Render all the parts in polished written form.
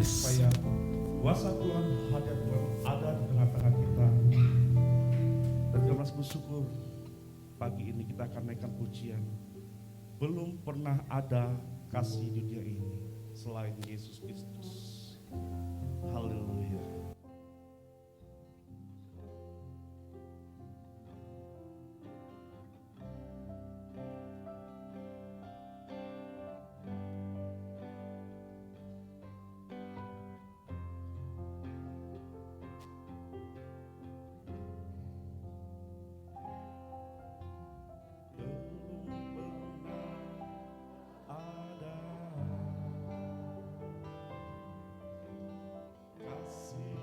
supaya kuasa Tuhan, hadirat Tuhan ada di tengah-tengah kita. Dan kita masih bersyukur pagi ini kita akan naikkan pujian. Belum pernah ada kasih di dunia ini selain Yesus Kristus. Haleluya. Ada kasih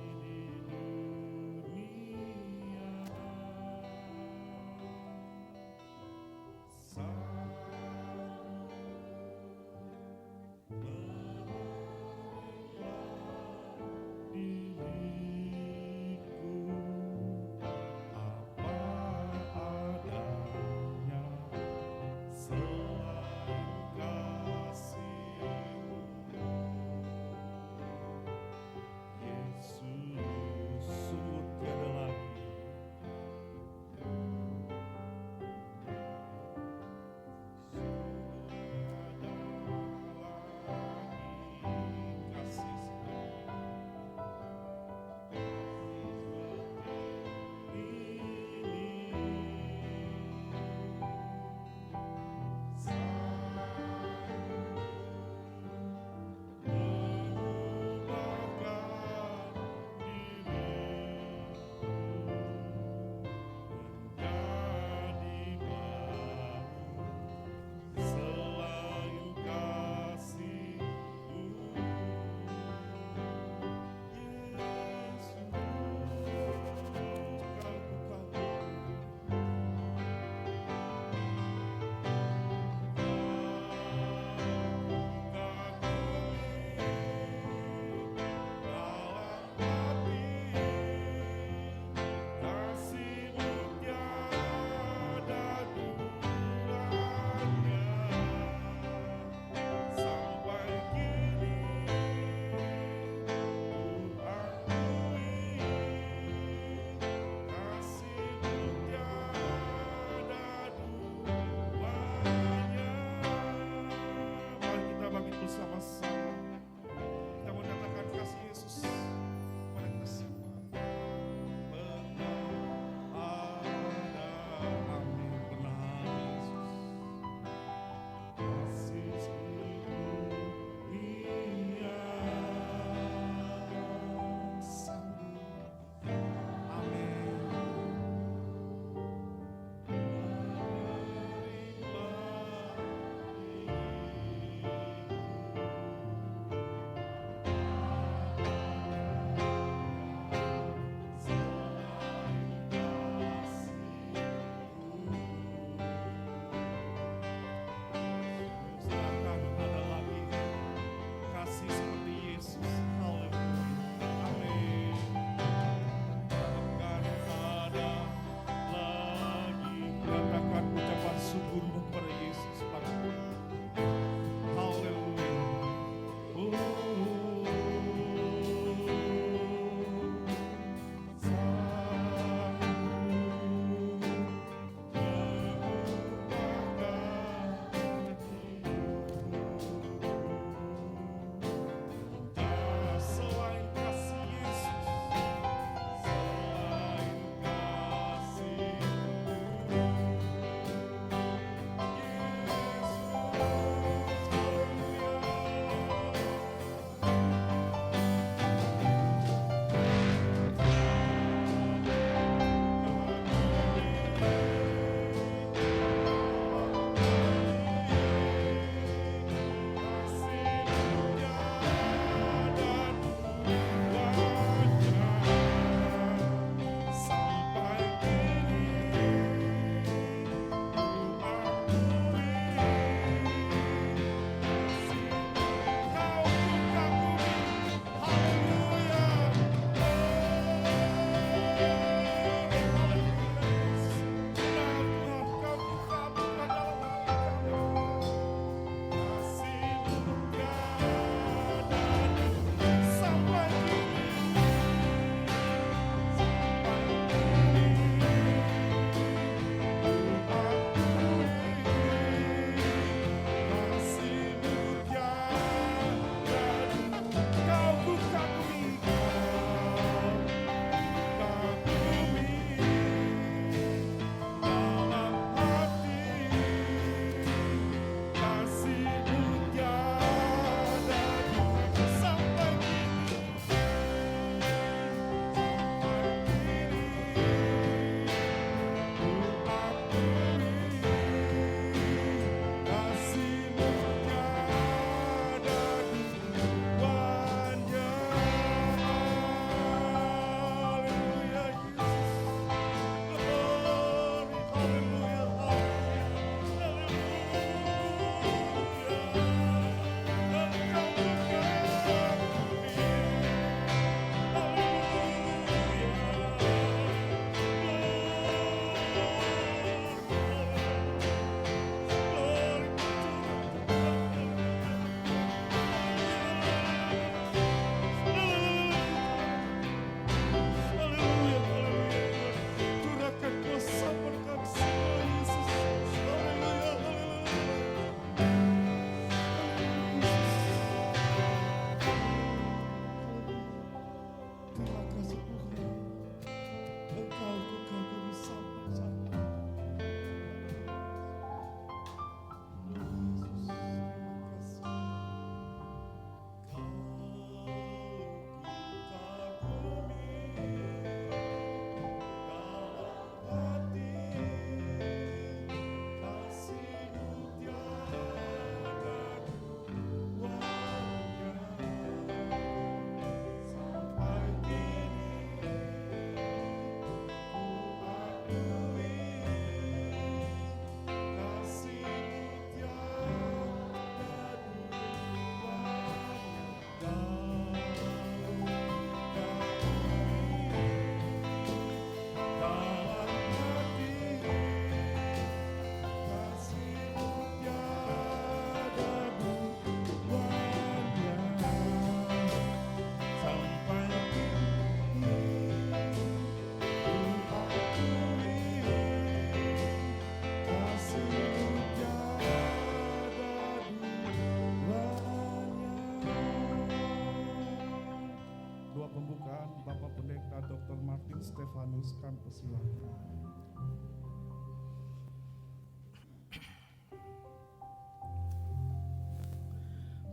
pengharapan Bapak Pendeta Dr. Martin Stefanus, kami persilakan.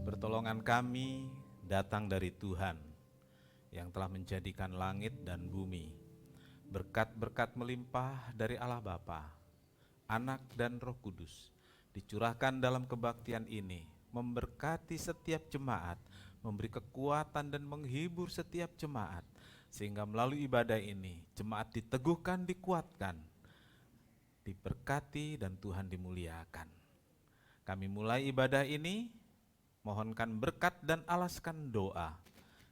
Pertolongan kami datang dari Tuhan yang telah menjadikan langit dan bumi. Berkat-berkat melimpah dari Allah Bapa, Anak dan Roh Kudus dicurahkan dalam kebaktian ini, memberkati setiap jemaat, memberi kekuatan dan menghibur setiap jemaat, sehingga melalui ibadah ini jemaat diteguhkan, dikuatkan, diberkati dan Tuhan dimuliakan. Kami mulai ibadah ini, mohonkan berkat dan alaskan doa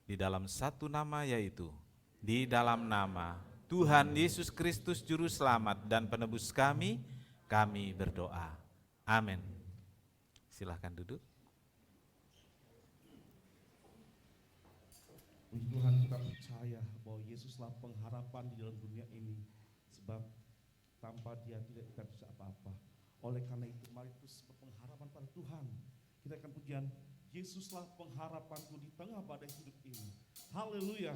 di dalam satu nama, yaitu di dalam nama Tuhan Yesus Kristus Juru Selamat dan Penebus kami berdoa. Amin. Silahkan duduk. Puji Tuhan, kita percaya bahwa Yesuslah pengharapan di dalam dunia ini, sebab tanpa Dia kita bisa apa-apa. Oleh karena itu, mari terus berpengharapan pada Tuhan. Kita akan pujian, Yesuslah pengharapanku di tengah badai hidup ini. Haleluya.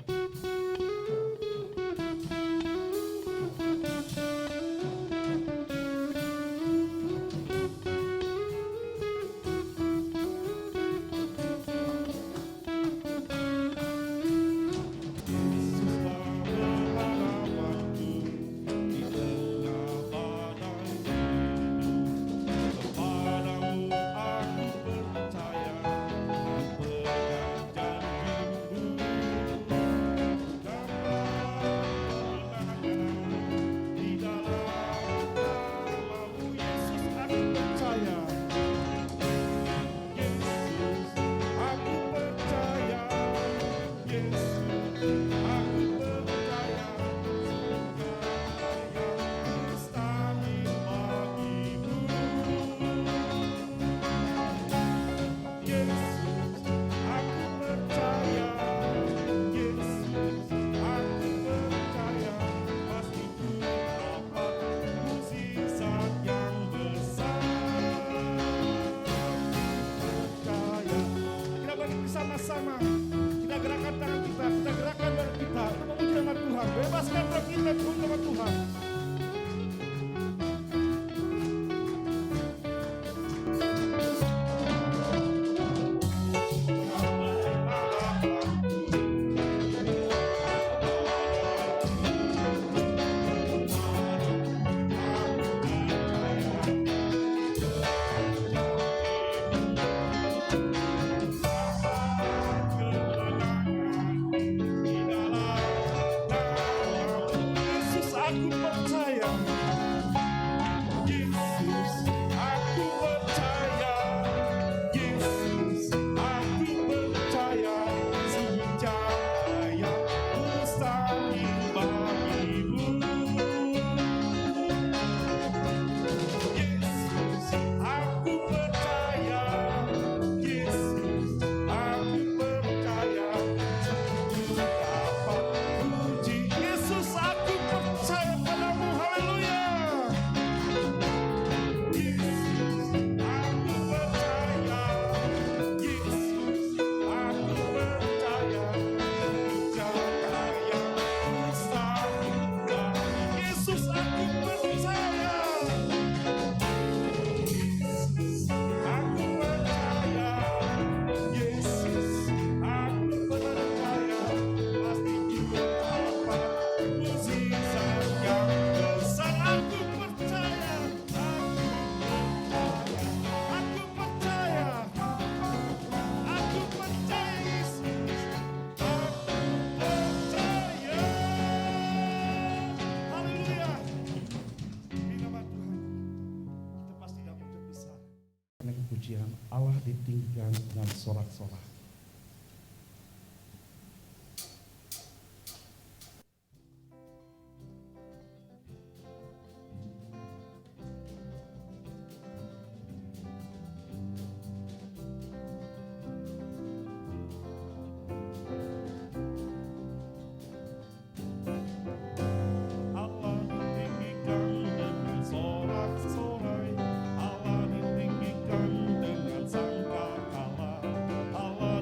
Sama-sama kita gerakkan tangan kita gerakkan badan kita untuk memuji nama Tuhan. Bebaskan roh kita untuk nama Tuhan. Pujian Allah ditinggikan dengan sorak-sorak. Allah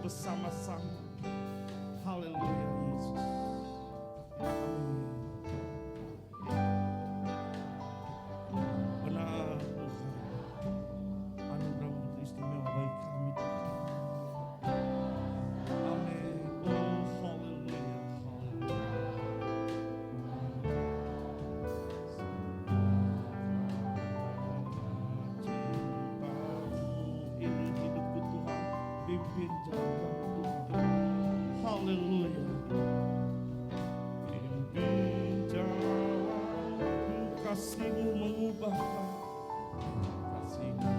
bersama-sama. Haleluya Yesus. Amin. Benar Tuhan, anugerah istimewa bagi kami Tuhan. Amin. Oh haleluya, haleluya. Ini hidupku Tuhan, pimpin jalanku Tuhan. Haleluya. Pimpin jalanku, kasih-Mu mengubahkan. Kasih-Mu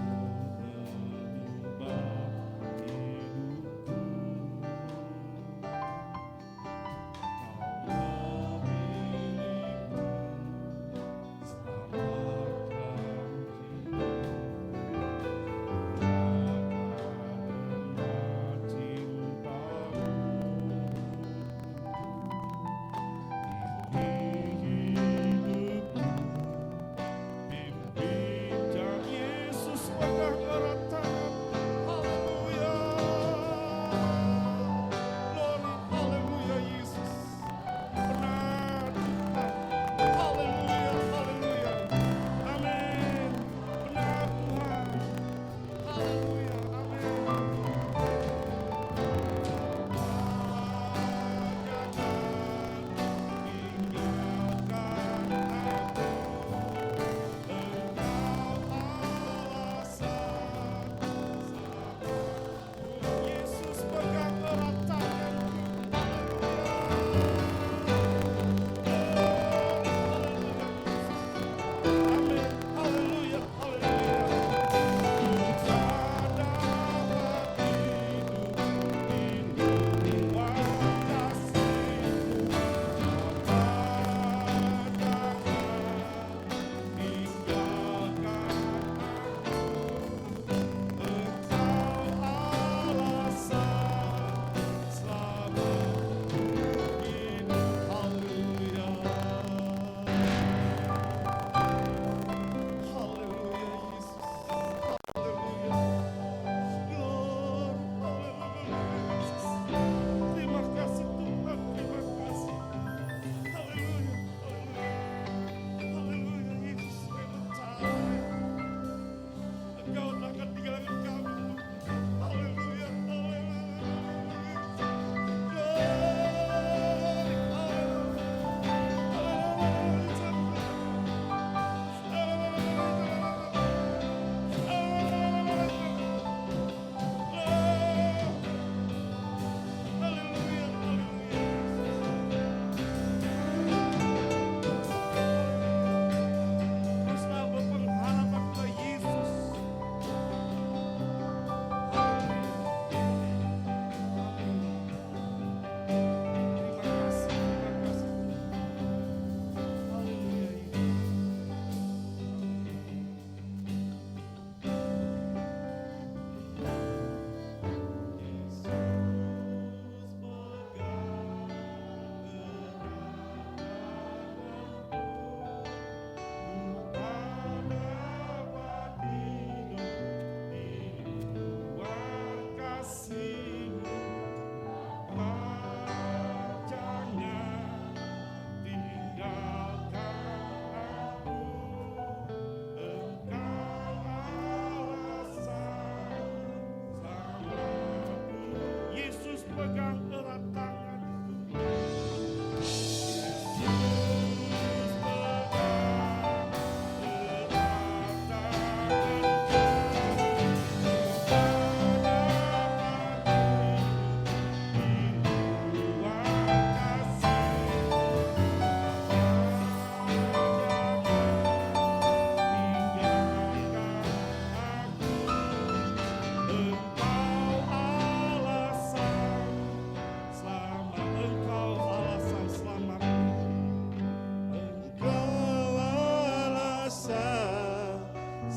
mengubah hidupku. Kau memilihku, selamatkan jiwa. Yesus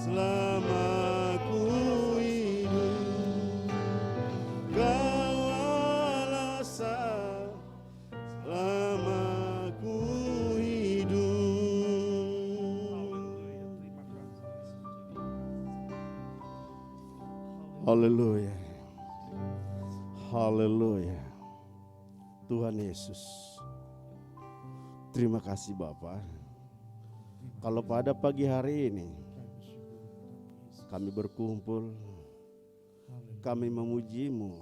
selama ku hidup. Kau alasan selama ku hidup. Haleluya. Haleluya. Tuhan Yesus, terima kasih Bapa. Kalau pada pagi hari ini kami berkumpul, kami memuji-Mu,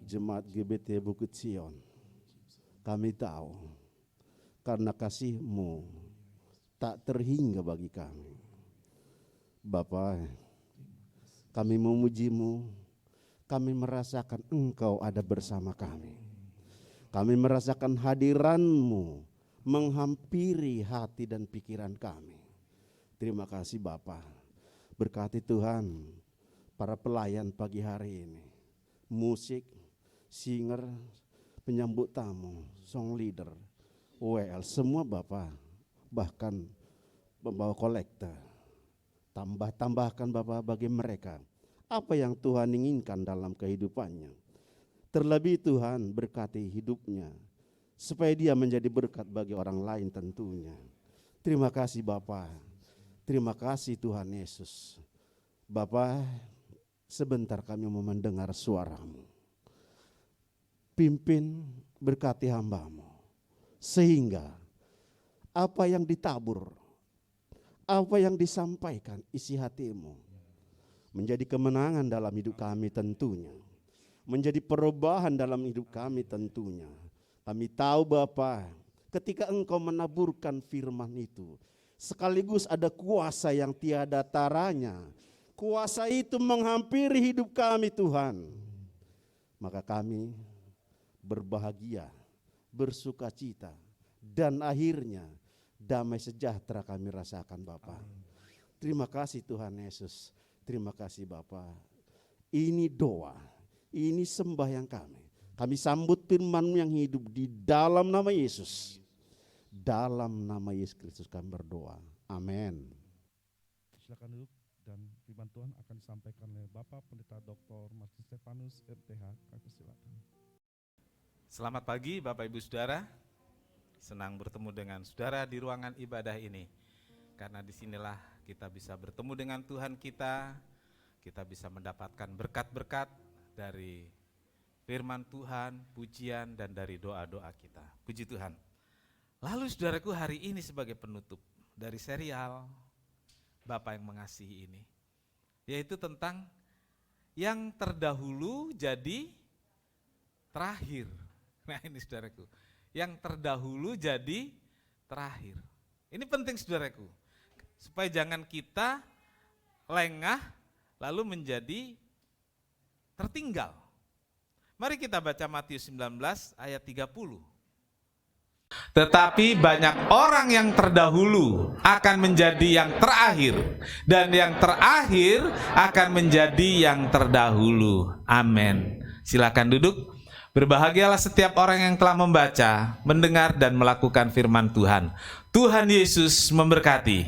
Jemaat GBT Bukit Sion. Kami tahu karena kasih-Mu tak terhingga bagi kami. Bapa, kami memuji-Mu, kami merasakan Engkau ada bersama kami. Kami merasakan hadiran-Mu menghampiri hati dan pikiran kami. Terima kasih Bapa. Berkati Tuhan para pelayan pagi hari ini. Musik, singer, penyambut tamu, song leader, WL, semua Bapa. Bahkan pembawa kolektor. Tambahkan Bapa bagi mereka apa yang Tuhan inginkan dalam kehidupannya. Terlebih Tuhan berkati hidupnya, supaya dia menjadi berkat bagi orang lain tentunya. Terima kasih Bapa. Terima kasih Tuhan Yesus. Bapa, sebentar kami mau mendengar suara-Mu. Pimpin, berkati hamba-Mu. Sehingga apa yang ditabur, apa yang disampaikan isi hati-Mu menjadi kemenangan dalam hidup kami tentunya. Menjadi perubahan dalam hidup kami tentunya. Kami tahu Bapa, ketika Engkau menaburkan firman itu, sekaligus ada kuasa yang tiada taranya. Kuasa itu menghampiri hidup kami Tuhan. Maka kami berbahagia, bersukacita, dan akhirnya damai sejahtera kami rasakan Bapa. Terima kasih Tuhan Yesus. Terima kasih Bapa. Ini doa, ini sembahyang kami. Kami sambut firman-Mu yang hidup di dalam nama Yesus. Dalam nama Yesus Kristus kami berdoa. Amin. Silakan duduk dan firman Tuhan akan disampaikan oleh Bapak Pendeta Dr. Martin Stefanus MTH. Kami silakan. Selamat pagi Bapak Ibu Saudara. Senang bertemu dengan saudara di ruangan ibadah ini. Karena disinilah kita bisa bertemu dengan Tuhan kita bisa mendapatkan berkat-berkat dari firman Tuhan, pujian, dan dari doa-doa kita. Puji Tuhan. Lalu saudaraku, hari ini sebagai penutup dari serial Bapa yang Mengasihi ini, yaitu tentang yang terdahulu jadi terakhir. Nah ini saudaraku, yang terdahulu jadi terakhir. Ini penting saudaraku, supaya jangan kita lengah lalu menjadi tertinggal. Mari kita baca Matius 19 ayat 30. Tetapi banyak orang yang terdahulu akan menjadi yang terakhir, dan yang terakhir akan menjadi yang terdahulu. Amin. Silakan duduk. Berbahagialah setiap orang yang telah membaca, mendengar, dan melakukan firman Tuhan. Tuhan Yesus memberkati.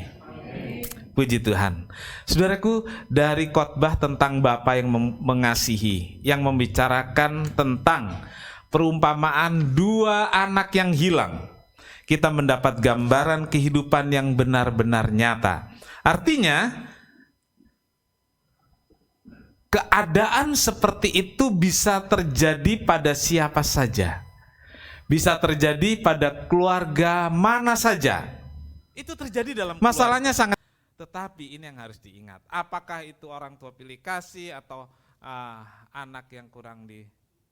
Puji Tuhan. Saudaraku, dari khotbah tentang Bapa yang mengasihi, yang membicarakan tentang perumpamaan dua anak yang hilang, kita mendapat gambaran kehidupan yang benar-benar nyata. Artinya, keadaan seperti itu bisa terjadi pada siapa saja. Bisa terjadi pada keluarga mana saja. Itu terjadi dalam keluarga. Masalahnya sangat. Tetapi ini yang harus diingat. Apakah itu orang tua pilih kasih atau anak yang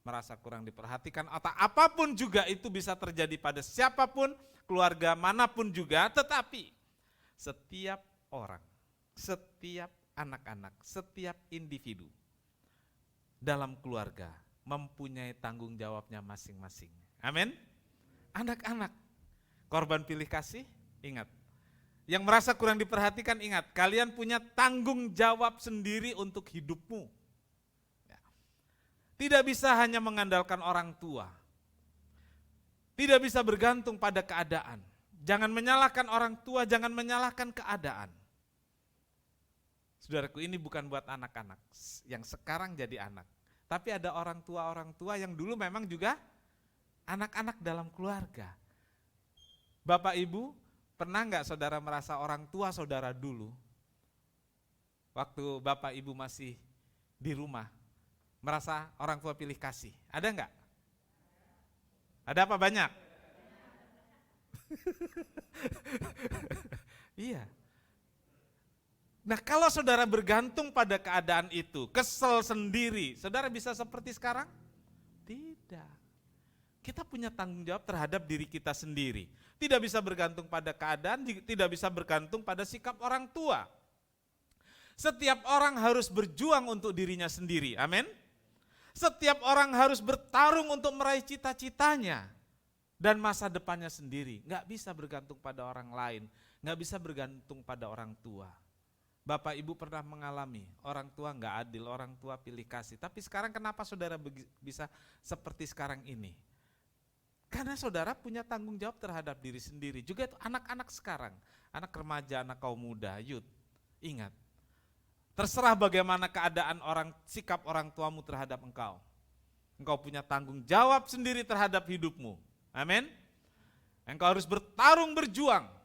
merasa kurang diperhatikan, atau apapun juga itu bisa terjadi pada siapapun, keluarga manapun juga. Tetapi setiap orang, setiap anak-anak, setiap individu dalam keluarga mempunyai tanggung jawabnya masing-masing. Amin. Anak-anak korban pilih kasih, ingat. Yang merasa kurang diperhatikan, ingat, kalian punya tanggung jawab sendiri untuk hidupmu. Tidak bisa hanya mengandalkan orang tua. Tidak bisa bergantung pada keadaan. Jangan menyalahkan orang tua, jangan menyalahkan keadaan. Saudaraku, ini bukan buat anak-anak yang sekarang jadi anak. Tapi ada orang tua yang dulu memang juga anak-anak dalam keluarga. Bapak Ibu, pernah nggak saudara merasa orang tua saudara dulu, waktu Bapak Ibu masih di rumah, merasa orang tua pilih kasih? Ada nggak? Ada apa banyak? Iya. Nah, kalau saudara bergantung pada keadaan itu, kesel sendiri, saudara bisa seperti sekarang? Tidak. Kita punya tanggung jawab terhadap diri kita sendiri. Tidak bisa bergantung pada keadaan, tidak bisa bergantung pada sikap orang tua. Setiap orang harus berjuang untuk dirinya sendiri, amin. Setiap orang harus bertarung untuk meraih cita-citanya dan masa depannya sendiri. Nggak bisa bergantung pada orang lain, nggak bisa bergantung pada orang tua. Bapak Ibu pernah mengalami orang tua nggak adil, orang tua pilih kasih. Tapi sekarang kenapa saudara bisa seperti sekarang ini? Karena saudara punya tanggung jawab terhadap diri sendiri. Juga itu anak-anak sekarang, anak remaja, anak kaum muda, youth. Ingat, terserah bagaimana keadaan sikap orang tuamu terhadap engkau. Engkau punya tanggung jawab sendiri terhadap hidupmu. Amin. Engkau harus bertarung, berjuang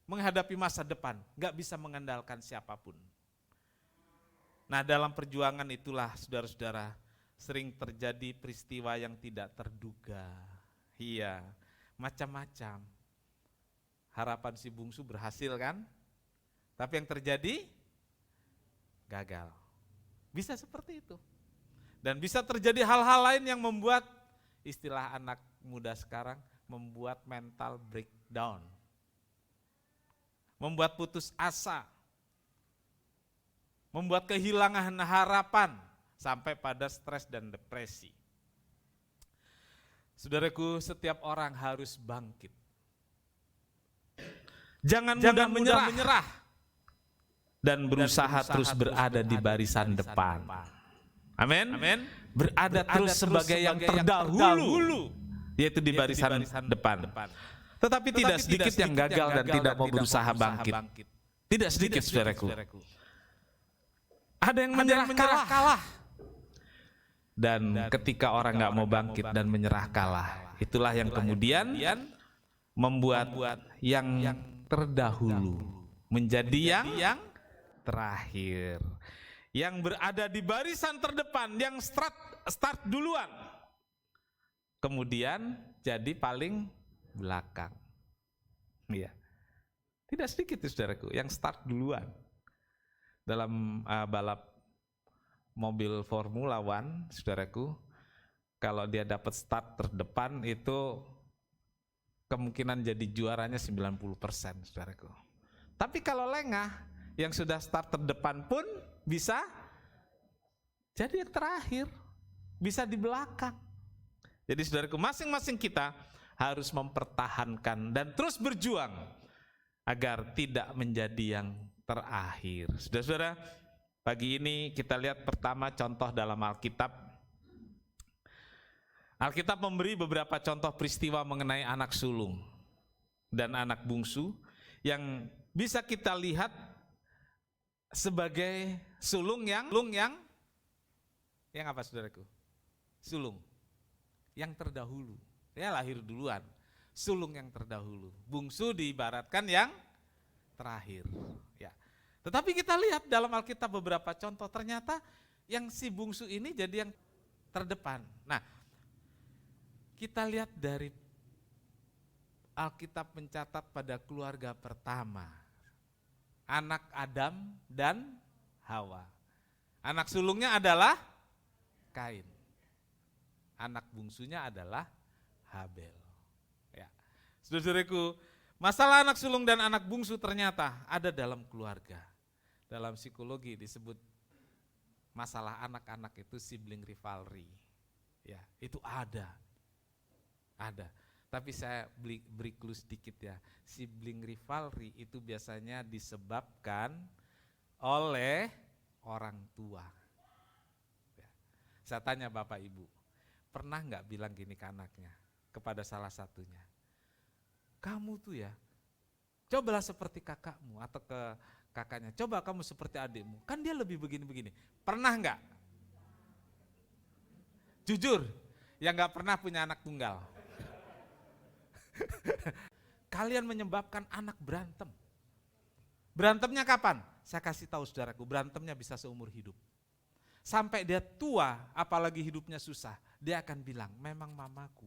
menghadapi masa depan, gak bisa mengandalkan siapapun. Nah, dalam perjuangan itulah saudara-saudara sering terjadi peristiwa yang tidak terduga. Iya, macam-macam. Harapan si bungsu berhasil kan? Tapi yang terjadi gagal. Bisa seperti itu. Dan bisa terjadi hal-hal lain yang membuat, istilah anak muda sekarang, membuat mental breakdown. Membuat putus asa, membuat kehilangan harapan, sampai pada stres dan depresi. Saudaraku, setiap orang harus bangkit. Jangan mudah menyerah dan berusaha terus berada di barisan depan. Amin. Berada terus sebagai yang terdahulu, yaitu di barisan depan. Tetapi tidak sedikit yang gagal dan tidak mau berusaha bangkit. Tidak sedikit, saudaraku. Ada yang menyerah kalah. Dan ketika orang nggak mau bangkit dan menyerah kalah, itulah yang kemudian membuat yang terdahulu menjadi yang terakhir. Yang berada di barisan terdepan, yang start duluan, kemudian jadi paling belakang. Iya. Tidak sedikit itu, saudaraku, yang start duluan. Dalam balap mobil Formula One, saudaraku, kalau dia dapat start terdepan itu kemungkinan jadi juaranya 90%, saudaraku. Tapi kalau lengah, yang sudah start terdepan pun bisa jadi yang terakhir, bisa di belakang. Jadi saudaraku, masing-masing kita harus mempertahankan dan terus berjuang agar tidak menjadi yang terakhir. Saudara-saudara, pagi ini kita lihat pertama contoh dalam Alkitab. Alkitab memberi beberapa contoh peristiwa mengenai anak sulung dan anak bungsu yang bisa kita lihat sebagai sulung yang apa, saudaraku? Sulung yang terdahulu. Dia lahir duluan, sulung yang terdahulu. Bungsu diibaratkan yang terakhir. Ya. Tetapi kita lihat dalam Alkitab beberapa contoh, ternyata yang si bungsu ini jadi yang terdepan. Nah, kita lihat dari Alkitab mencatat pada keluarga pertama, anak Adam dan Hawa. Anak sulungnya adalah Kain. Anak bungsunya adalah Habel. Ya. Saudaraku, masalah anak sulung dan anak bungsu ternyata ada dalam keluarga. Dalam psikologi disebut masalah anak-anak itu sibling rivalry. Ya, itu ada. Tapi saya beri clue sedikit ya. Sibling rivalry itu biasanya disebabkan oleh orang tua. Ya. Saya tanya Bapak Ibu, pernah nggak bilang gini ke anaknya, kepada salah satunya, kamu tuh ya cobalah seperti kakakmu, atau ke kakaknya, coba kamu seperti adikmu, kan dia lebih begini-begini. Pernah enggak? Jujur, yang enggak pernah punya anak tunggal. Kalian menyebabkan anak berantem. Berantemnya kapan? Saya kasih tahu saudaraku, berantemnya bisa seumur hidup. Sampai dia tua, apalagi hidupnya susah, dia akan bilang, memang mamaku,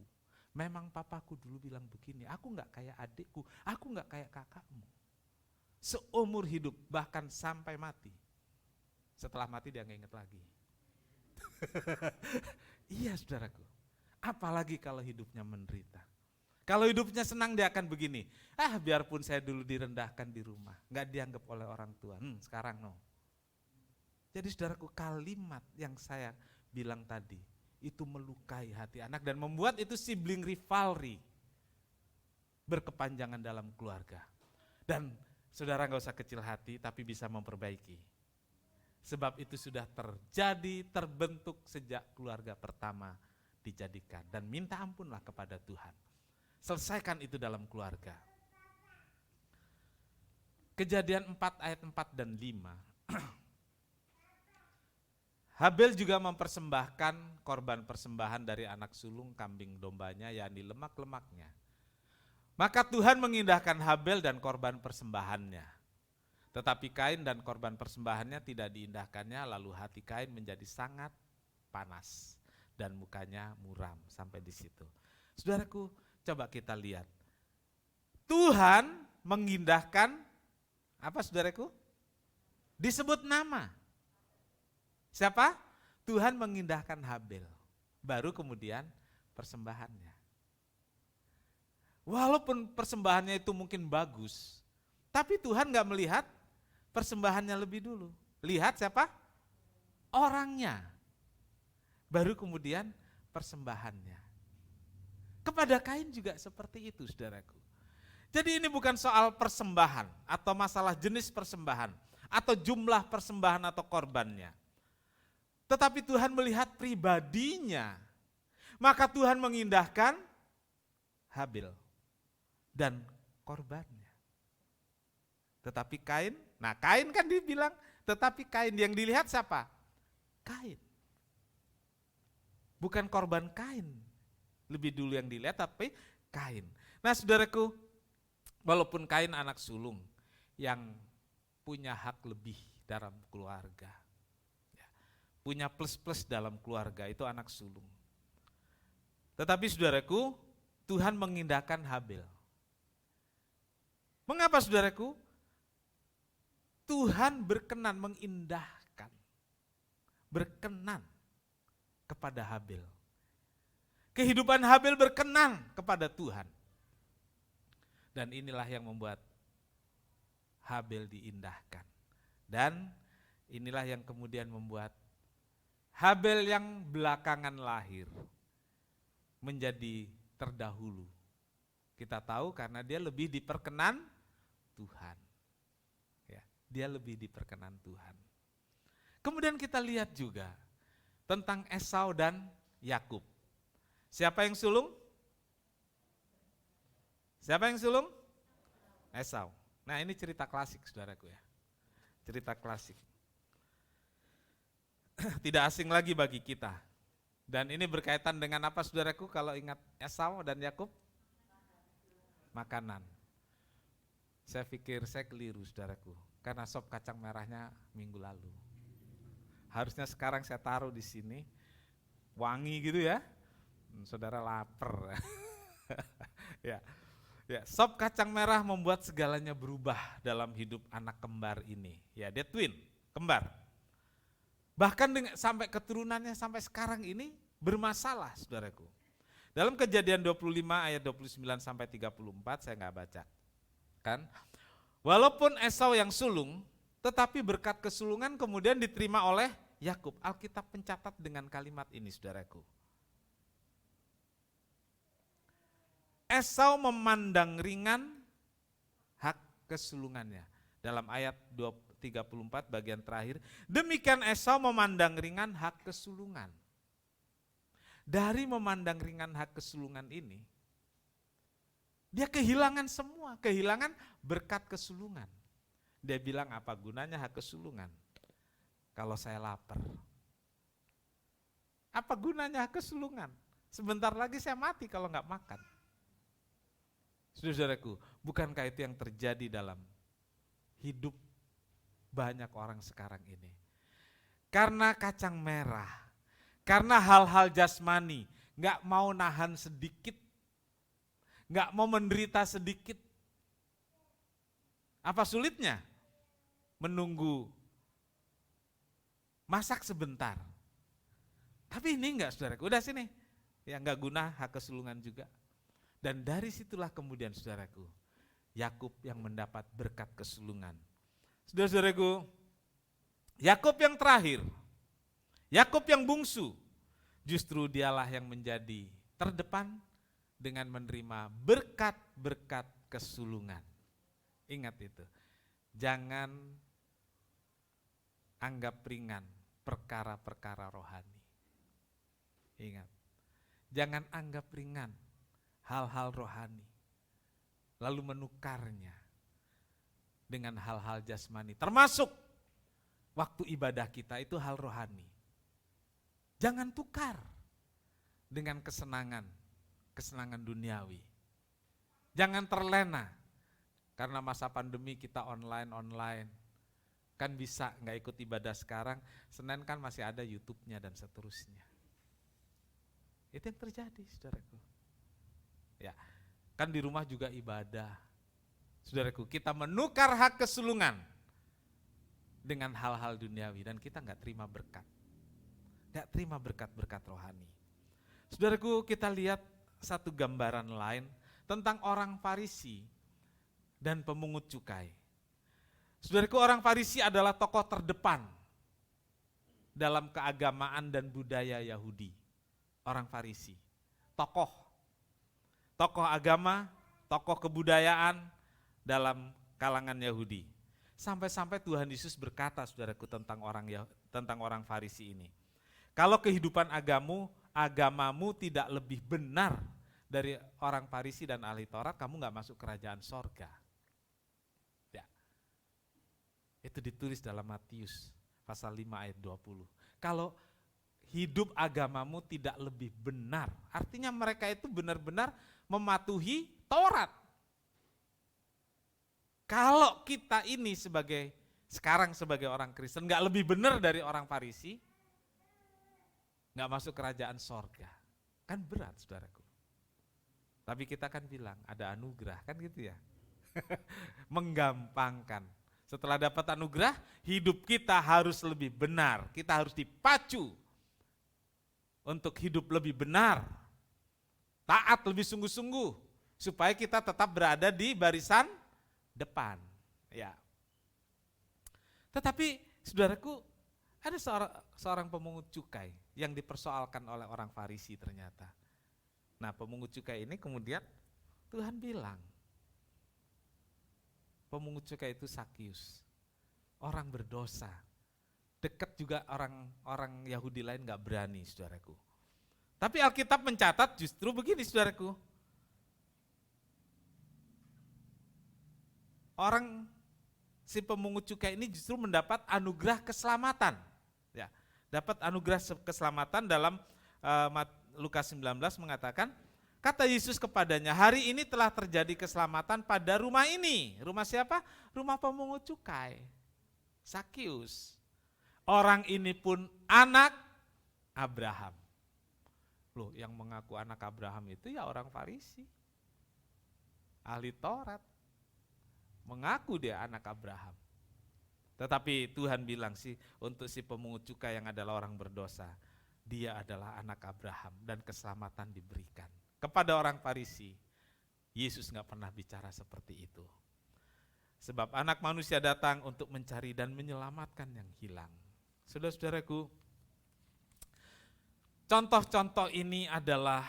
memang papaku dulu bilang begini, aku enggak kayak adikku, aku enggak kayak kakakmu. Seumur hidup, bahkan sampai mati. Setelah mati dia enggak ingat lagi. Iya saudaraku, apalagi kalau hidupnya menderita. Kalau hidupnya senang dia akan begini, biarpun saya dulu direndahkan di rumah, enggak dianggap oleh orang tua, sekarang no. Jadi saudaraku, kalimat yang saya bilang tadi, itu melukai hati anak dan membuat itu sibling rivalry, berkepanjangan dalam keluarga. Dan saudara gak usah kecil hati, tapi bisa memperbaiki. Sebab itu sudah terjadi, terbentuk sejak keluarga pertama dijadikan. Dan minta ampunlah kepada Tuhan. Selesaikan itu dalam keluarga. Kejadian 4 ayat 4 dan 5. Habel juga mempersembahkan korban persembahan dari anak sulung kambing dombanya, yakni lemak-lemaknya. Maka Tuhan mengindahkan Habel dan korban persembahannya. Tetapi Kain dan korban persembahannya tidak diindahkannya, lalu hati Kain menjadi sangat panas dan mukanya muram. Sampai di situ. Saudaraku, coba kita lihat. Tuhan mengindahkan, apa saudaraku? Disebut nama. Siapa? Tuhan mengindahkan Habel. Baru kemudian persembahannya. Walaupun persembahannya itu mungkin bagus, tapi Tuhan gak melihat persembahannya lebih dulu. Lihat siapa? Orangnya. Baru kemudian persembahannya. Kepada Kain juga seperti itu saudaraku. Jadi ini bukan soal persembahan atau masalah jenis persembahan atau jumlah persembahan atau korbannya. Tetapi Tuhan melihat pribadinya. Maka Tuhan mengindahkan Habel dan korbannya. Tetapi Kain, Kain kan dibilang, tetapi Kain yang dilihat siapa? Kain. Bukan korban Kain lebih dulu yang dilihat, tapi Kain. Nah saudaraku, walaupun Kain anak sulung yang punya hak lebih dalam keluarga, punya plus-plus dalam keluarga, itu anak sulung. Tetapi saudaraku, Tuhan mengindahkan Habel. Mengapa saudaraku? Tuhan berkenan mengindahkan, berkenan kepada Habel. Kehidupan Habel berkenan kepada Tuhan. Dan inilah yang membuat Habel diindahkan. Dan inilah yang kemudian membuat Habel yang belakangan lahir menjadi terdahulu. Kita tahu karena dia lebih diperkenan Tuhan. Ya, dia lebih diperkenan Tuhan. Kemudian kita lihat juga tentang Esau dan Yakub. Siapa yang sulung? Siapa yang sulung? Esau. Nah ini cerita klasik saudaraku ya. Cerita klasik. Tidak asing lagi bagi kita. Dan ini berkaitan dengan apa saudaraku kalau ingat Esau dan Yakub? Makanan. Saya pikir saya keliru saudaraku, karena sop kacang merahnya minggu lalu. Harusnya sekarang saya taruh di sini, wangi gitu ya. Saudara lapar. Ya, sop kacang merah membuat segalanya berubah dalam hidup anak kembar ini. Ya, dia twin, kembar. Bahkan sampai keturunannya sampai sekarang ini bermasalah saudaraku. Dalam Kejadian 25 ayat 29 sampai 34 saya nggak baca. Kan? Walaupun Esau yang sulung, tetapi berkat kesulungan kemudian diterima oleh Yakub. Alkitab mencatat dengan kalimat ini saudaraku. Esau memandang ringan hak kesulungannya. Dalam ayat 34 bagian terakhir, demikian Esau memandang ringan hak kesulungan. Dari memandang ringan hak kesulungan ini, Dia kehilangan semua, kehilangan berkat kesulungan. Dia bilang, apa gunanya hak kesulungan kalau saya lapar? Apa gunanya hak kesulungan? Sebentar lagi saya mati kalau nggak makan. Saudaraku, bukankah itu yang terjadi dalam hidup banyak orang sekarang ini? Karena kacang merah, karena hal-hal jasmani, nggak mau nahan sedikit, nggak mau menderita sedikit. Apa sulitnya? Menunggu masak sebentar. Tapi ini enggak, saudaraku, udah sini. Ya enggak guna hak kesulungan juga. Dan dari situlah kemudian, saudaraku, Yakub yang mendapat berkat kesulungan. Saudara-saudaraku, Yakub yang terakhir, Yakub yang bungsu, justru dialah yang menjadi terdepan dengan menerima berkat-berkat kesulungan. Ingat itu, jangan anggap ringan perkara-perkara rohani. Ingat, jangan anggap ringan hal-hal rohani, lalu menukarnya dengan hal-hal jasmani, termasuk waktu ibadah kita itu hal rohani. Jangan tukar dengan kesenangan duniawi. Jangan terlena, karena masa pandemi kita online, kan bisa nggak ikut ibadah sekarang, Senin kan masih ada YouTube-nya dan seterusnya. Itu yang terjadi, saudaraku. Ya, kan di rumah juga ibadah. Saudaraku, kita menukar hak kesulungan dengan hal-hal duniawi dan kita nggak terima berkat. Nggak terima berkat-berkat rohani. Saudaraku, kita lihat satu gambaran lain tentang orang Farisi dan pemungut cukai. Saudaraku, orang Farisi adalah tokoh terdepan dalam keagamaan dan budaya Yahudi. Orang Farisi, tokoh agama, tokoh kebudayaan dalam kalangan Yahudi. Sampai-sampai Tuhan Yesus berkata, saudaraku, tentang orang Farisi ini. Kalau kehidupan agamamu tidak lebih benar dari orang Farisi dan ahli Taurat, kamu nggak masuk kerajaan sorga. Ya. Itu ditulis dalam Matius pasal 5 ayat 20. Kalau hidup agamamu tidak lebih benar, artinya mereka itu benar-benar mematuhi Taurat. Kalau kita ini sekarang sebagai orang Kristen nggak lebih benar dari orang Farisi, nggak masuk kerajaan sorga. Kan berat, saudaraku. Tapi kita kan bilang ada anugerah, kan gitu ya. Menggampangkan. Setelah dapat anugerah, hidup kita harus lebih benar. Kita harus dipacu untuk hidup lebih benar, taat lebih sungguh-sungguh, supaya kita tetap berada di barisan depan. Ya. Tetapi saudaraku, ada seorang pemungut cukai yang dipersoalkan oleh orang Farisi ternyata. Nah, pemungut cukai ini kemudian Tuhan bilang, pemungut cukai itu Sakius, orang berdosa. Dekat juga orang Yahudi lain gak berani, saudaraku. Tapi Alkitab mencatat justru begini, saudaraku. Si pemungut cukai ini justru mendapat anugerah keselamatan. Ya, dapat anugerah keselamatan dalam Lukas 19 mengatakan, kata Yesus kepadanya, hari ini telah terjadi keselamatan pada rumah ini. Rumah siapa? Rumah pemungut cukai, Sakius. Orang ini pun anak Abraham. Loh, yang mengaku anak Abraham itu ya orang Farisi, ahli Taurat, mengaku dia anak Abraham. Tetapi Tuhan bilang untuk si pemungut cukai yang adalah orang berdosa, dia adalah anak Abraham dan keselamatan diberikan. Kepada orang Farisi, Yesus gak pernah bicara seperti itu. Sebab anak manusia datang untuk mencari dan menyelamatkan yang hilang. Saudara-saudaraku, contoh-contoh ini adalah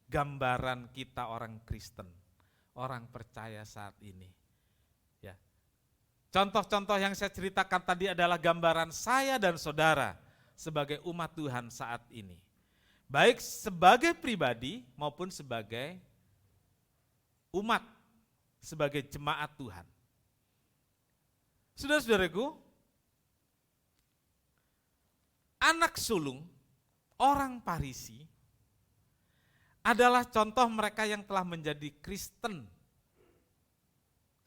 gambaran kita orang Kristen, orang percaya saat ini. Ya. Contoh-contoh yang saya ceritakan tadi adalah gambaran saya dan saudara sebagai umat Tuhan saat ini. Baik sebagai pribadi maupun sebagai umat sebagai jemaat Tuhan. Saudara-saudaraku, anak sulung orang Farisi adalah contoh mereka yang telah menjadi Kristen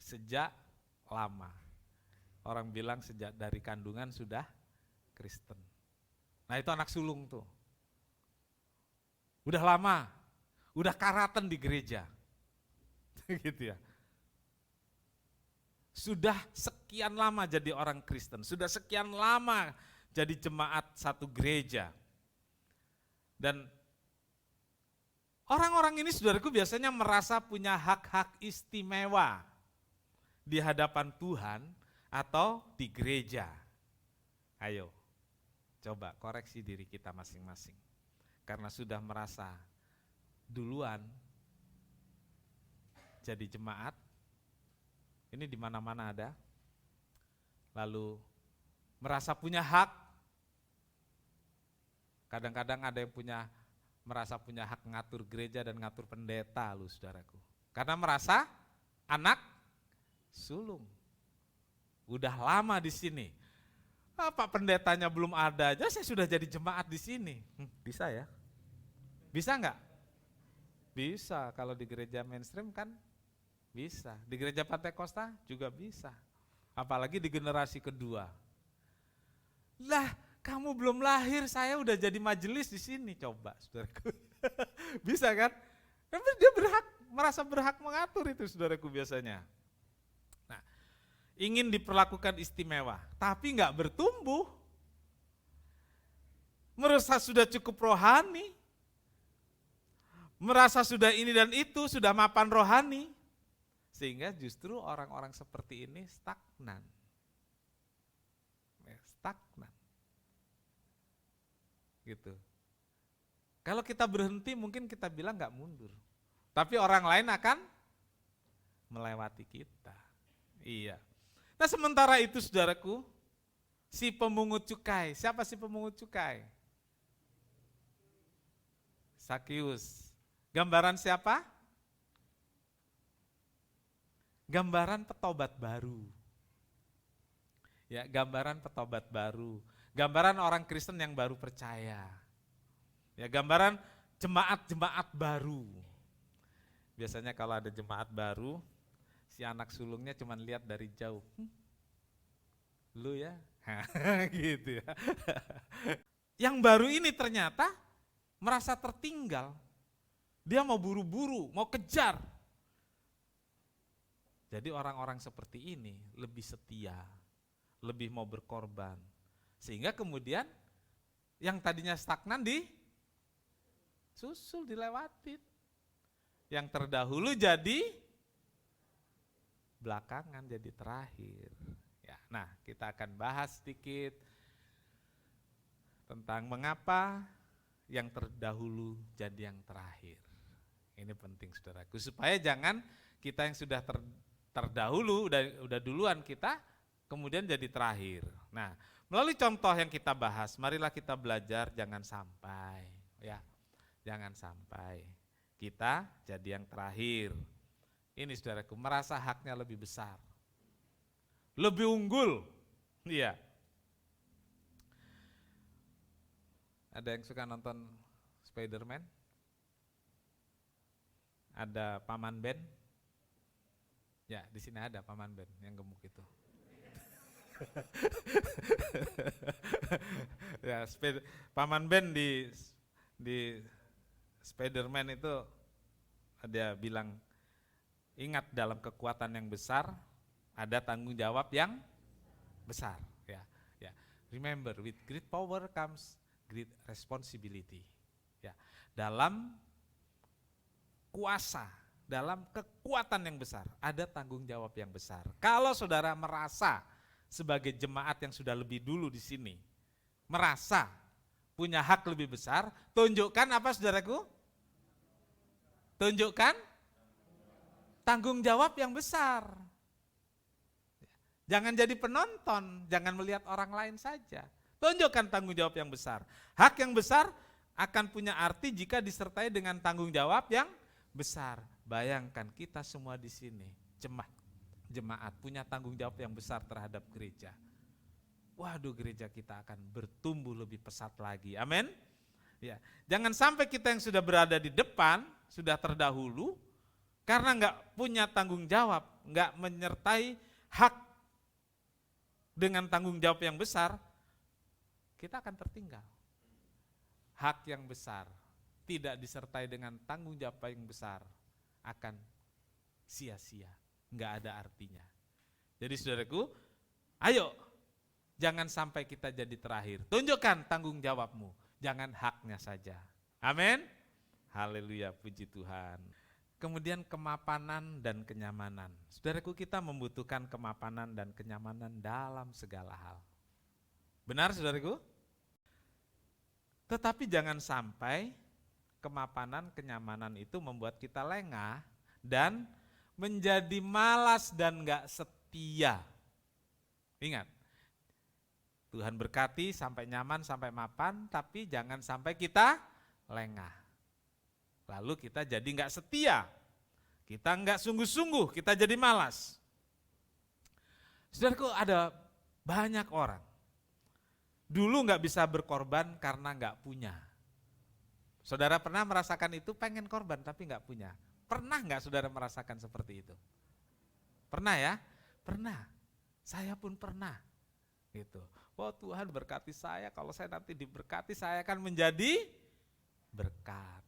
sejak lama. Orang bilang sejak dari kandungan sudah Kristen. Nah itu anak sulung tuh. Udah lama, udah karatan di gereja. Gitu ya. Sudah sekian lama jadi orang Kristen, sudah sekian lama jadi jemaat satu gereja. Dan orang-orang ini saudaraku biasanya merasa punya hak-hak istimewa di hadapan Tuhan atau di gereja. Ayo, coba koreksi diri kita masing-masing. Karena sudah merasa duluan jadi jemaat, ini di mana-mana ada, lalu merasa punya hak, kadang-kadang ada yang merasa punya hak ngatur gereja dan ngatur pendeta lu saudaraku. Karena merasa anak sulung, udah lama di sini. Pak pendetanya belum ada aja, saya sudah jadi jemaat di sini. Bisa ya? Bisa enggak? Bisa, kalau di gereja mainstream kan bisa. Di gereja Pantekosta juga bisa. Apalagi di generasi kedua. Lah, kamu belum lahir, saya udah jadi majelis di sini. Coba, saudaraku. Bisa kan? Tapi dia merasa berhak mengatur itu, saudaraku biasanya. Nah, ingin diperlakukan istimewa, tapi enggak bertumbuh. Merasa sudah cukup rohani. Merasa sudah ini dan itu, sudah mapan rohani. Sehingga justru orang-orang seperti ini stagnan. Stagnan. Gitu. Kalau kita berhenti mungkin kita bilang nggak mundur. Tapi orang lain akan melewati kita. Iya. Nah sementara itu saudaraku, si pemungut cukai. Siapa si pemungut cukai? Sakius. Gambaran siapa? Gambaran petobat baru. Ya, gambaran petobat baru. Gambaran orang Kristen yang baru percaya. Ya, gambaran jemaat-jemaat baru. Biasanya kalau ada jemaat baru, si anak sulungnya cuma lihat dari jauh. Lu ya? Gitu ya. Yang baru ini ternyata merasa tertinggal. Dia mau buru-buru, mau kejar. Jadi orang-orang seperti ini lebih setia, lebih mau berkorban. Sehingga kemudian yang tadinya stagnan disusul, dilewatin. Yang terdahulu jadi belakangan, jadi terakhir. Ya, nah, kita akan bahas sedikit tentang mengapa yang terdahulu jadi yang terakhir. Ini penting saudaraku, supaya jangan kita yang sudah terdahulu, udah duluan kita, kemudian jadi terakhir. Nah, melalui contoh yang kita bahas, marilah kita belajar jangan sampai, ya, jangan sampai kita jadi yang terakhir. Ini saudaraku, merasa haknya lebih besar, lebih unggul, iya. Ada yang suka nonton Spider-Man? Ada Paman Ben? Ya, di sini ada Paman Ben yang gemuk itu. Ya, Paman Ben di Spider-Man itu ada bilang, ingat dalam kekuatan yang besar ada tanggung jawab yang besar. Ya, ya. Remember, with great power comes great responsibility. Ya, dalam kuasa, dalam kekuatan yang besar, ada tanggung jawab yang besar. Kalau saudara merasa sebagai jemaat yang sudah lebih dulu di sini, merasa punya hak lebih besar, tunjukkan apa saudaraku? Tunjukkan tanggung jawab yang besar. Jangan jadi penonton, jangan melihat orang lain saja. Tunjukkan tanggung jawab yang besar. Hak yang besar akan punya arti jika disertai dengan tanggung jawab yang besar. Bayangkan kita semua di sini, jemaat punya tanggung jawab yang besar terhadap gereja. Waduh, gereja kita akan bertumbuh lebih pesat lagi. Amin. Ya, jangan sampai kita yang sudah berada di depan, sudah terdahulu, karena nggak punya tanggung jawab, nggak menyertai hak dengan tanggung jawab yang besar, kita akan tertinggal. Hak yang besar tidak disertai dengan tanggung jawab yang besar akan sia-sia, nggak ada artinya. Jadi saudaraku, ayo jangan sampai kita jadi terakhir. Tunjukkan tanggung jawabmu, jangan haknya saja. Amin. Haleluya, puji Tuhan. Kemudian kemapanan dan kenyamanan. Saudaraku, kita membutuhkan kemapanan dan kenyamanan dalam segala hal. Benar saudaraku? Tetapi jangan sampai kemapanan, kenyamanan itu membuat kita lengah dan menjadi malas dan gak setia. Ingat, Tuhan berkati sampai nyaman, sampai mapan, tapi jangan sampai kita lengah. Lalu kita jadi gak setia, kita gak sungguh-sungguh, kita jadi malas. Saudaraku, ada banyak orang dulu gak bisa berkorban karena gak punya. Saudara pernah merasakan itu, pengen korban tapi gak punya? Pernah gak saudara merasakan seperti itu? Pernah ya? Pernah. Saya pun pernah. Gitu. Oh, Tuhan berkati saya, kalau saya nanti diberkati saya akan menjadi berkat.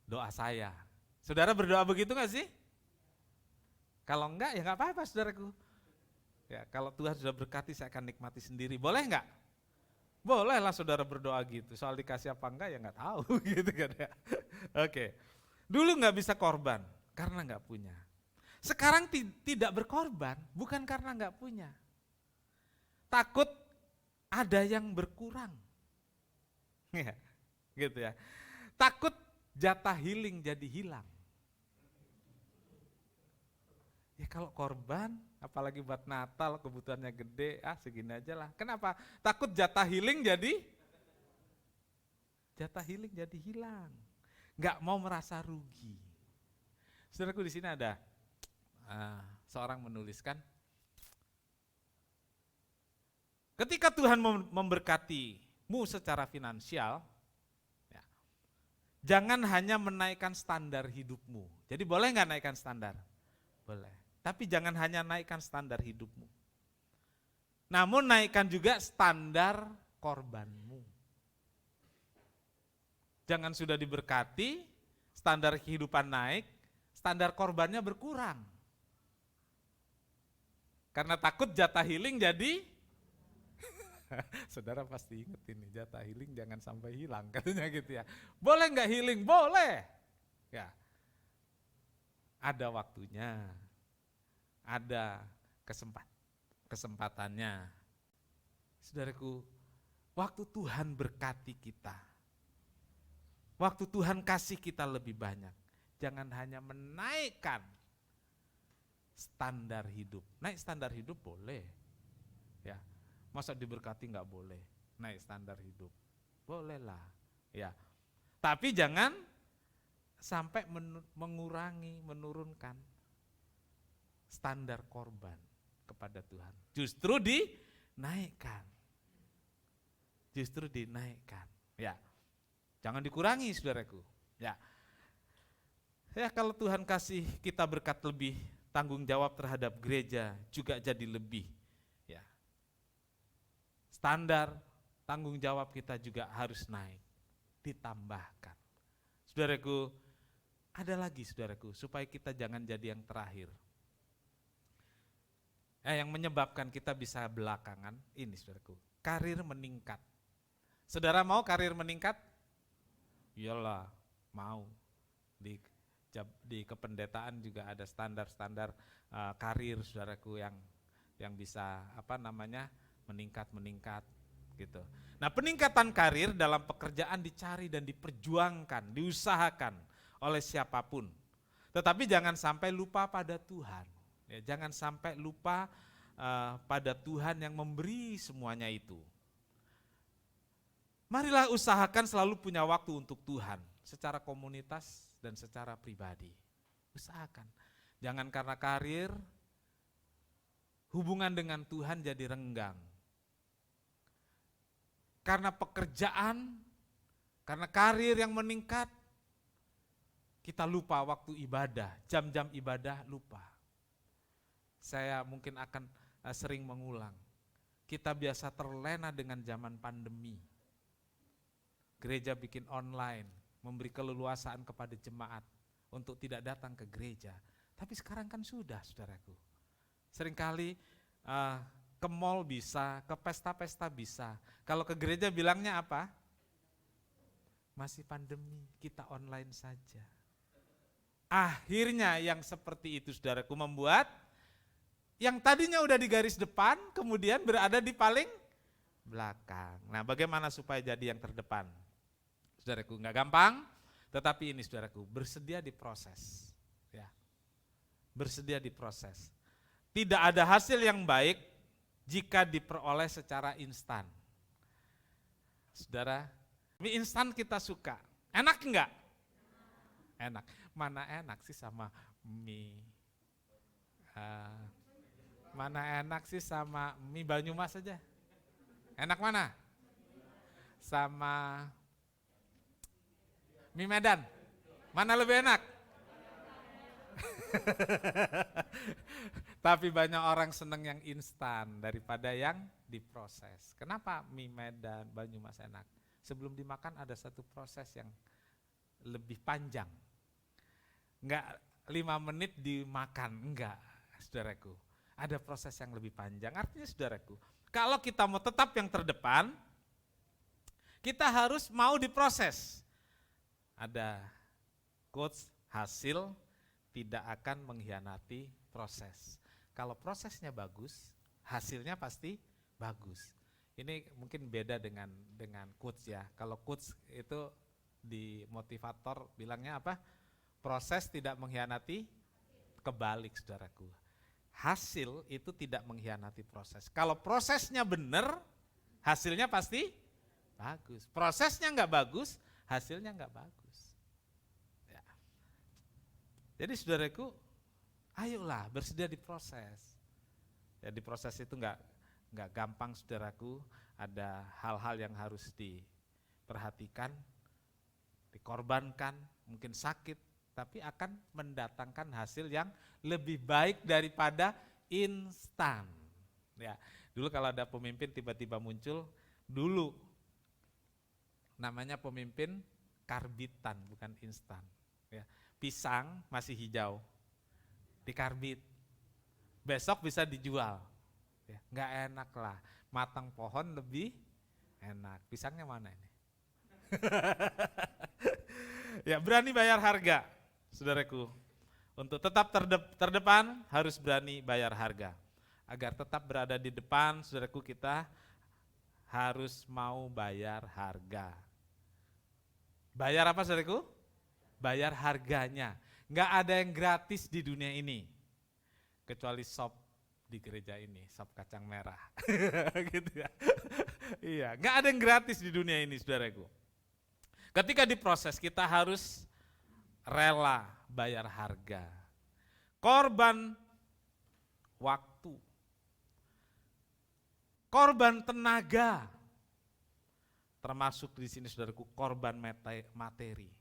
Doa saya. Saudara berdoa begitu gak sih? Kalau enggak ya gak apa-apa saudaraku. Ya, kalau Tuhan sudah berkati saya akan nikmati sendiri. Boleh enggak? Bolehlah saudara berdoa gitu. Soal dikasih apa enggak ya enggak tahu gitu kan ya. Oke. Dulu enggak bisa korban karena enggak punya. Sekarang tidak berkorban bukan karena enggak punya. Takut ada yang berkurang. Ya, gitu ya. Takut jatah healing jadi hilang. Ya kalau korban, apalagi buat Natal kebutuhannya gede, segini aja lah. Kenapa? Takut jatah healing jadi hilang. Nggak mau merasa rugi. Saudaraku, di sini ada seorang menuliskan, ketika Tuhan memberkatimu secara finansial, ya, jangan hanya menaikkan standar hidupmu. Jadi boleh nggak naikkan standar? Boleh. Tapi jangan hanya naikkan standar hidupmu. Namun naikkan juga standar korbanmu. Jangan sudah diberkati, standar kehidupan naik, standar korbannya berkurang. Karena takut jatah healing jadi, saudara pasti inget ini, jatah healing jangan sampai hilang katanya gitu ya. Boleh nggak healing? Boleh. Ya. Ada waktunya. Ada kesempatannya. Saudaraku, waktu Tuhan berkati kita, waktu Tuhan kasih kita lebih banyak, jangan hanya menaikkan standar hidup. Naik standar hidup boleh, ya. Masa diberkati nggak boleh naik standar hidup? Boleh lah, ya. Tapi jangan sampai menurunkan standar korban kepada Tuhan. Justru dinaikkan. Ya. Jangan dikurangi saudaraku. Ya. Ya, kalau Tuhan kasih kita berkat lebih, tanggung jawab terhadap gereja juga jadi lebih. Ya. Standar tanggung jawab kita juga harus naik, ditambahkan. Saudaraku, ada lagi saudaraku, supaya kita jangan jadi yang terakhir. Yang menyebabkan kita bisa belakangan, ini saudaraku, karir meningkat. Saudara mau karir meningkat? Iyalah, mau. Di kependetaan juga ada standar-standar karir saudaraku yang bisa meningkat gitu. Nah, peningkatan karir dalam pekerjaan dicari dan diperjuangkan, diusahakan oleh siapapun. Tetapi jangan sampai lupa pada Tuhan. Ya, jangan sampai lupa pada Tuhan yang memberi semuanya itu. Marilah usahakan selalu punya waktu untuk Tuhan, secara komunitas dan secara pribadi. Usahakan. Jangan karena karir, hubungan dengan Tuhan jadi renggang. Karena pekerjaan, karena karir yang meningkat, kita lupa waktu ibadah, jam-jam ibadah lupa. Saya mungkin akan sering mengulang. Kita biasa terlena dengan zaman pandemi. Gereja bikin online, memberi keleluasaan kepada jemaat untuk tidak datang ke gereja. Tapi sekarang kan sudah, saudaraku. Seringkali ke mall bisa, ke pesta-pesta bisa. Kalau ke gereja bilangnya apa? Masih pandemi, kita online saja. Akhirnya yang seperti itu, saudaraku, membuat yang tadinya udah di garis depan, kemudian berada di paling belakang. Nah, bagaimana supaya jadi yang terdepan? Saudaraku, nggak gampang, tetapi ini saudaraku, bersedia diproses. Ya. Bersedia diproses. Tidak ada hasil yang baik jika diperoleh secara instan. Saudara, mie instan kita suka. Enak enggak? Enak. Mana enak sih sama mie? Mana enak sih sama mie Banyumas saja? Enak mana? Sama mie Medan? Mana lebih enak? Tapi banyak orang seneng yang instan daripada yang diproses. Kenapa mie Medan, Banyumas enak? Sebelum dimakan ada satu proses yang lebih panjang. Enggak 5 menit dimakan, enggak, saudaraku. Ada proses yang lebih panjang. Artinya saudaraku, kalau kita mau tetap yang terdepan, kita harus mau diproses. Ada quotes, hasil tidak akan mengkhianati proses. Kalau prosesnya bagus, hasilnya pasti bagus. Ini mungkin beda dengan quotes ya. Kalau quotes itu di motivator bilangnya apa? Proses tidak mengkhianati, kebalik saudaraku. Hasil itu tidak mengkhianati proses. Kalau prosesnya benar, hasilnya pasti bagus. Prosesnya enggak bagus, hasilnya enggak bagus. Ya. Jadi saudaraku, ayolah bersedia diproses. Ya, diproses itu enggak gampang saudaraku. Ada hal-hal yang harus diperhatikan, dikorbankan, mungkin sakit, tapi akan mendatangkan hasil yang lebih baik daripada instan. Ya, dulu kalau ada pemimpin tiba-tiba muncul, dulu namanya pemimpin karbitan bukan instan. Ya, pisang masih hijau, dikarbit, besok bisa dijual. Ya, nggak enak lah, matang pohon lebih enak. Pisangnya mana ini? Ya, berani bayar harga. Saudaraku, untuk tetap terdepan harus berani bayar harga. Agar tetap berada di depan, saudaraku, kita harus mau bayar harga. Bayar apa saudaraku? Bayar harganya. Enggak ada yang gratis di dunia ini. Kecuali sop di gereja ini, sop kacang merah. Gitu ya. Iya, enggak ada yang gratis di dunia ini saudaraku. Ketika diproses kita harus rela bayar harga. Korban waktu. Korban tenaga. Termasuk di sini saudaraku korban materi.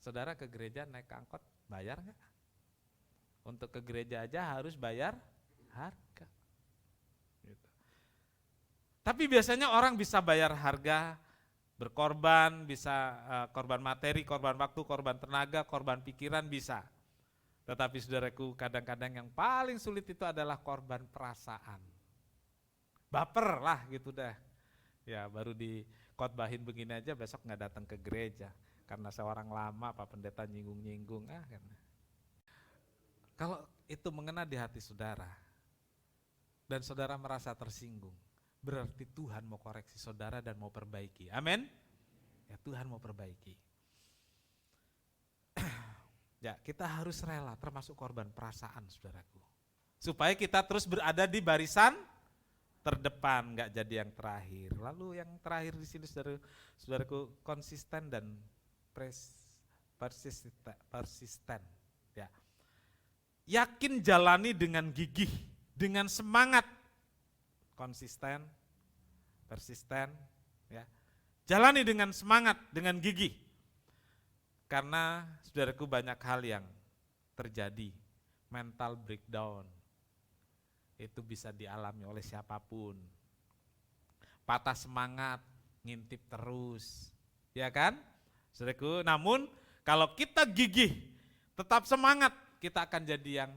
Saudara ke gereja naik angkot bayar enggak? Untuk ke gereja aja harus bayar harga. Gitu. Tapi biasanya orang bisa bayar harga berkorban, bisa korban materi, korban waktu, korban tenaga, korban pikiran bisa. Tetapi saudaraku kadang-kadang yang paling sulit itu adalah korban perasaan. Baper lah gitu dah. Ya baru dikhotbahin begini aja besok nggak datang ke gereja. Karena seorang lama Pak Pendeta nyinggung-nyinggung. Kalau itu mengena di hati saudara dan saudara merasa tersinggung, berarti Tuhan mau koreksi saudara dan mau perbaiki. Amin. Ya Tuhan mau perbaiki. Ya kita harus rela termasuk korban perasaan saudaraku. Supaya kita terus berada di barisan terdepan, nggak jadi yang terakhir. Lalu yang terakhir di sini saudaraku konsisten dan persisten. yakin jalani dengan gigih, dengan semangat, konsisten, persisten, ya. Jalani dengan semangat, dengan gigih. Karena saudaraku banyak hal yang terjadi, mental breakdown, itu bisa dialami oleh siapapun. Patah semangat, ngintip terus, ya kan? Saudaraku, namun kalau kita gigih, tetap semangat, kita akan jadi yang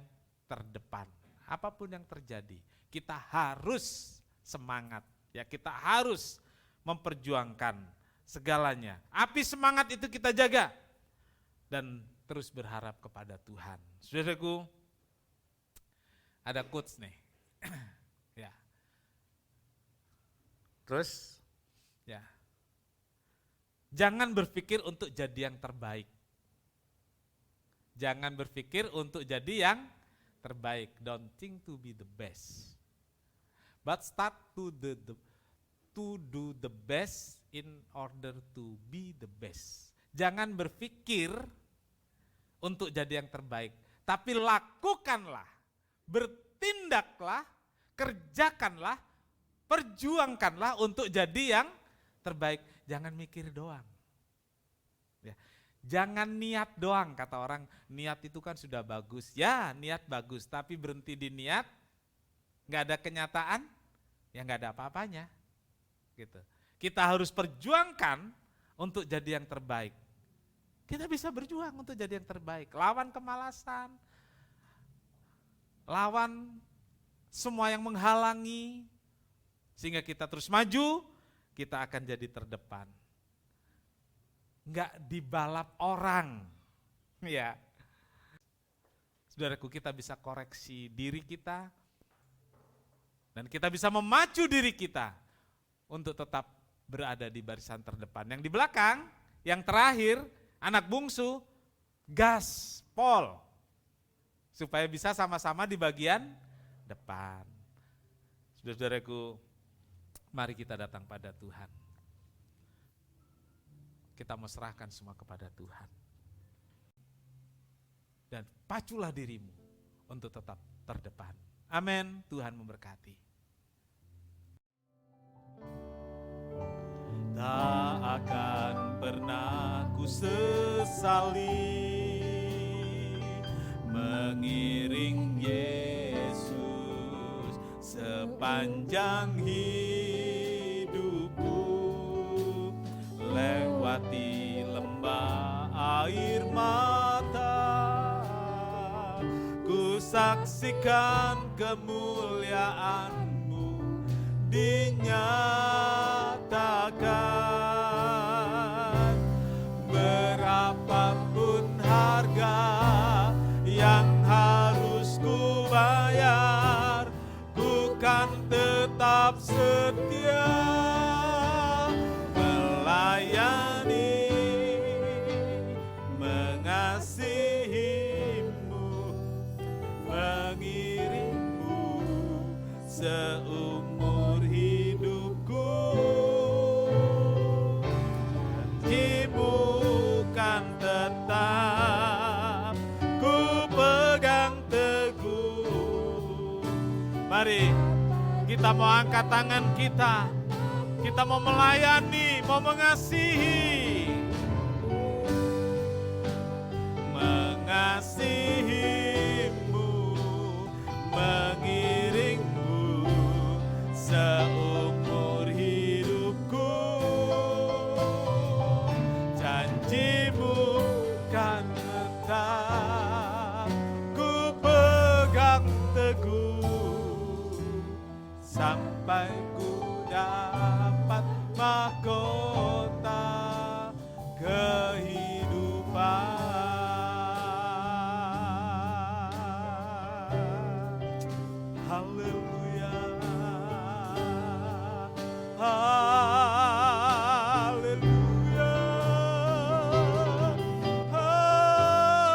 terdepan. Apapun yang terjadi, kita harus semangat, ya kita harus memperjuangkan segalanya. Api semangat itu kita jaga dan terus berharap kepada Tuhan. Saudaraku, ada quotes nih. Ya. Terus ya. Jangan berpikir untuk jadi yang terbaik. Jangan berpikir untuk jadi yang terbaik. Don't think to be the best. But start to do the best in order to be the best. Jangan berpikir untuk jadi yang terbaik, tapi lakukanlah, bertindaklah, kerjakanlah, perjuangkanlah untuk jadi yang terbaik. Jangan mikir doang. Ya. Jangan niat doang, kata orang, niat itu kan sudah bagus. Ya, niat bagus, tapi berhenti di niat, nggak ada kenyataan, ya nggak ada apa-apanya. Gitu. Kita harus perjuangkan untuk jadi yang terbaik. Kita bisa berjuang untuk jadi yang terbaik. Lawan kemalasan, lawan semua yang menghalangi, sehingga kita terus maju, kita akan jadi terdepan. Enggak dibalap orang. Ya. Saudaraku, kita bisa koreksi diri kita, dan kita bisa memacu diri kita untuk tetap berada di barisan terdepan. Yang di belakang, yang terakhir, anak bungsu, gas, pol, supaya bisa sama-sama di bagian depan. Saudara-saudaraku, mari kita datang pada Tuhan. Kita mau serahkan semua kepada Tuhan. Dan paculah dirimu untuk tetap terdepan. Amin, Tuhan memberkati. Tak akan pernah ku sesali mengiring Yesus sepanjang hidupku, lewati lembah air mata, ku saksikan kemuliaan-Mu dinyatakan. Berapapun harga yang harus ku bayar, ku kan tetap setia melayani, mengasihi-Mu, mengiring-Mu seumur hidupku. Janji-Mu kan tetap ku pegang teguh. Mari kita mau angkat tangan kita. Kita mau melayani, mau mengasihi. Mengasihi-Mu, mengiring-Mu seumur hidupku. Janji-Mu kan tetap ku pegang teguh sampai ku dapat mahkota kehidupan. Haleluya, haleluya, haleluya.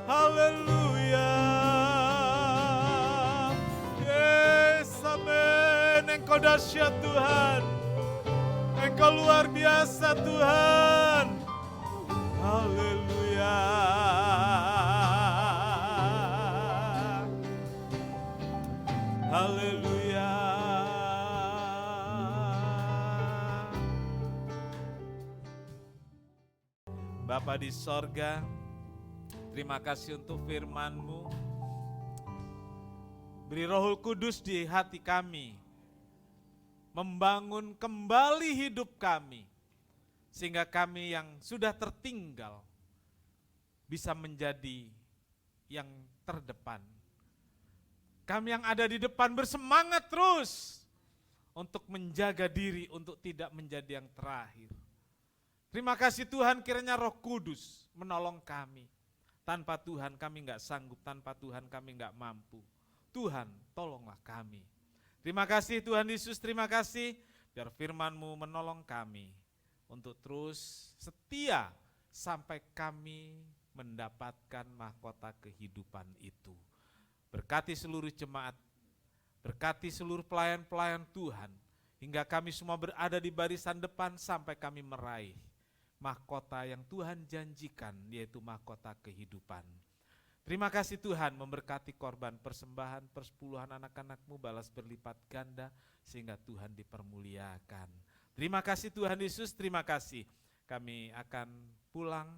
Haleluya. dahsyat Tuhan. Engkau luar biasa Tuhan. Haleluya. Haleluya. Bapa di sorga, terima kasih untuk firman-Mu. Beri Roh Kudus di hati kami, membangun kembali hidup kami, sehingga kami yang sudah tertinggal bisa menjadi yang terdepan. Kami yang ada di depan bersemangat terus untuk menjaga diri untuk tidak menjadi yang terakhir. Terima kasih Tuhan, kiranya Roh Kudus menolong kami. Tanpa Tuhan kami enggak sanggup, tanpa Tuhan kami enggak mampu. Tuhan, tolonglah kami. Terima kasih Tuhan Yesus, terima kasih biar firman-Mu menolong kami untuk terus setia sampai kami mendapatkan mahkota kehidupan itu. Berkati seluruh jemaat, berkati seluruh pelayan-pelayan Tuhan, hingga kami semua berada di barisan depan sampai kami meraih mahkota yang Tuhan janjikan, yaitu mahkota kehidupan. Terima kasih Tuhan, memberkati korban persembahan persepuluhan anak-anak-Mu balas berlipat ganda, sehingga Tuhan dipermuliakan. Terima kasih Tuhan Yesus, terima kasih. Kami akan pulang,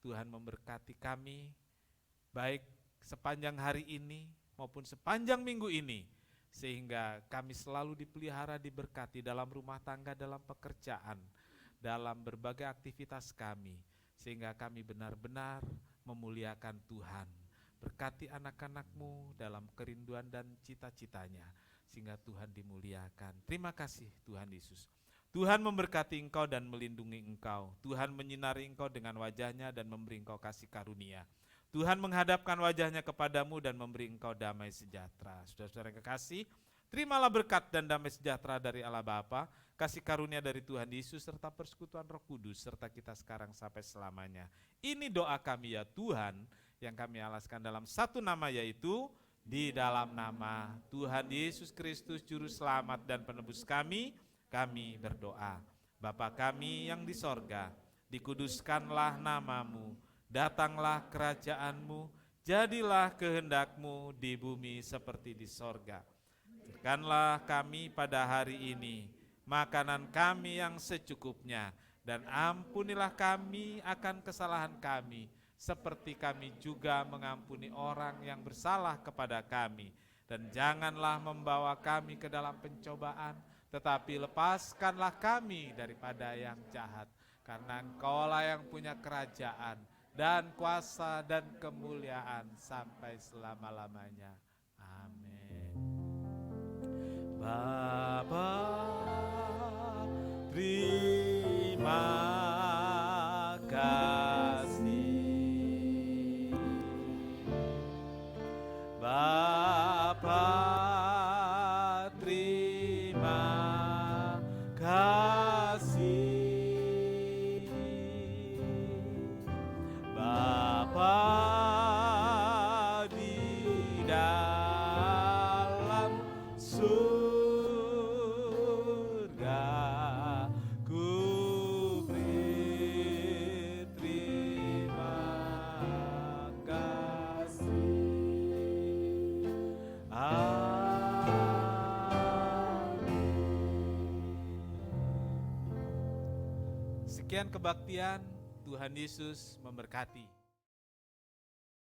Tuhan memberkati kami, baik sepanjang hari ini maupun sepanjang minggu ini, sehingga kami selalu dipelihara, diberkati dalam rumah tangga, dalam pekerjaan, dalam berbagai aktivitas kami, sehingga kami benar-benar memuliakan Tuhan. Berkati anak-anak-Mu dalam kerinduan dan cita-citanya, sehingga Tuhan dimuliakan. Terima kasih Tuhan Yesus. Tuhan memberkati engkau dan melindungi engkau. Tuhan menyinari engkau dengan wajahnya dan memberi engkau kasih karunia. Tuhan menghadapkan wajahnya kepadamu dan memberi engkau damai sejahtera. Saudara-saudara yang kekasih, terimalah berkat dan damai sejahtera dari Allah Bapa, kasih karunia dari Tuhan Yesus, serta persekutuan Roh Kudus, serta kita sekarang sampai selamanya. Ini doa kami ya Tuhan, yang kami alaskan dalam satu nama, yaitu di dalam nama Tuhan Yesus Kristus, Juru Selamat dan Penebus kami berdoa. Bapa kami yang di sorga, dikuduskanlah namamu, datanglah kerajaan-Mu, jadilah kehendak-Mu di bumi seperti di sorga. Berikanlah kami pada hari ini makanan kami yang secukupnya, dan ampunilah kami akan kesalahan kami, seperti kami juga mengampuni orang yang bersalah kepada kami. Dan janganlah membawa kami ke dalam pencobaan, tetapi lepaskanlah kami daripada yang jahat. Karena Engkaulah yang punya kerajaan dan kuasa dan kemuliaan sampai selama-lamanya. Amin. Bapa, terima kasih. Bapa, terima kasih. Bapa di dalam surga, ku beri terima kasih. Sekian kebaktian, Tuhan Yesus memberkati.